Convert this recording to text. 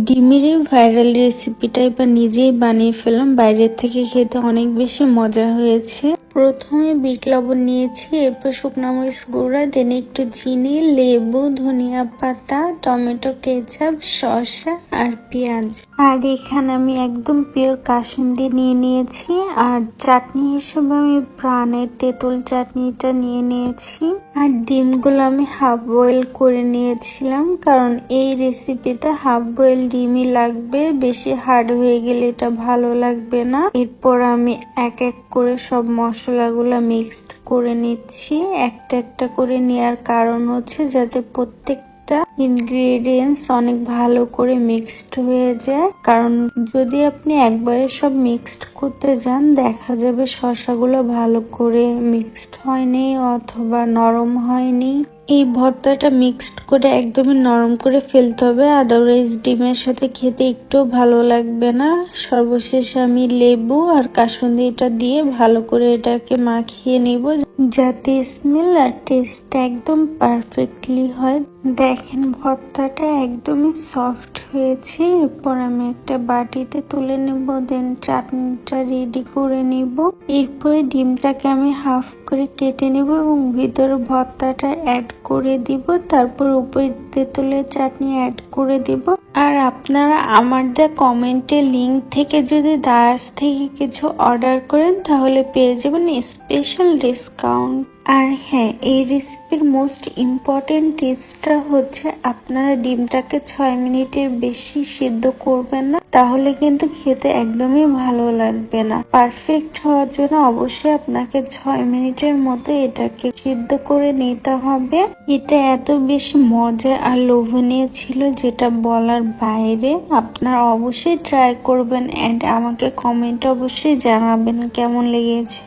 ডিমের এই ভাইরাল রেসিপিটা এবার নিজেই বানিয়ে ফেললাম। বাইরের থেকে খেতে অনেক বেশি মজা হয়েছে। প্রথমে বিট লবণ নিয়েছি, এরপর শুকনো মরিচ গুঁড়া, দেন একটু চিনি, লেবু, ধনিয়া পাতা, টমেটো কেচাপ, শসা আর পেঁয়াজ। আর এখানে আমি একদম পিওর কাসুন্দি নিয়ে নিয়েছি। আর চাটনি হিসেবে আমি প্রাণের তেঁতুল চাটনিটা নিয়ে নিয়েছি। আর ডিমগুলো আমি হাফ বয়েল করে নিয়েছিলাম, কারণ এই রেসিপিটা হাফ বয়েল ডিমই লাগবে, বেশি হার্ড হয়ে গেলে এটা ভালো লাগবে না। এরপর আমি এক এক করে সব মশলাগুলো মিক্সড করে নিচ্ছি। একটা একটা করে নেওয়ার কারণ হচ্ছে যাতে প্রত্যেকটা ইনগ্রেডিয়েন্টস অনেক ভালো করে মিক্সড হয়ে যায়। কারণ যদি আপনি একবারে সব মিক্সড করতে যান, দেখা যাবে শসাগুলো ভালো করে মিক্সড হয়নি অথবা নরম হয়নি। এই ভর্তাটা মিক্সড করে একদমই নরম করে ফেলতে হবে, আদারওয়াইজ ডিমের সাথে খেতে একটু ভালো লাগবে না। সর্বশেষে আমি লেবু আর কাসুন্দিটা দিয়ে ভালো করে এটাকে মাখিয়ে নিব, যাতে স্মেল আর টেস্ট একদম পারফেক্টলি হয়। দেখেন ভর্তাটা একদমই সফট হয়েছে। এরপর আমি একটা বাটিতে তুলে নেব, দেন চাটনিটা রেডি করে নিব। এরপরে ডিমটাকে আমি হাফ করে কেটে নেব এবং ভিতরে ভর্তাটা অ্যাড করে দিব। তারপর উপরে তেঁতুলের চাটনি অ্যাড করে দিব। আর আপনারা আমার দেওয়া কমেন্টে লিঙ্ক থেকে যদি দারাজ থেকে কিছু অর্ডার করেন তাহলে পেয়ে যাবেন স্পেশাল ডিসকাউন্ট। আর হ্যাঁ, এই রেসিপির মোস্ট ইম্পর্টেন্ট টিপসটা হচ্ছে আপনারা ডিমটাকে 6 মিনিটের বেশি সিদ্ধ করবেন না, তাহলে কিন্তু খেতে একদমই ভালো লাগবে না। পারফেক্ট হওয়ার জন্য অবশ্যই আপনাকে 6 মিনিটের মতো এটাকে সিদ্ধ করে নিতে হবে। এটা এত বেশি মজা আর লোভনীয় ছিল যেটা বলার বাইরে। আপনারা অবশ্যই ট্রাই করবেন এন্ড আমাকে কমেন্টে অবশ্যই জানাবেন কেমন লেগেছে।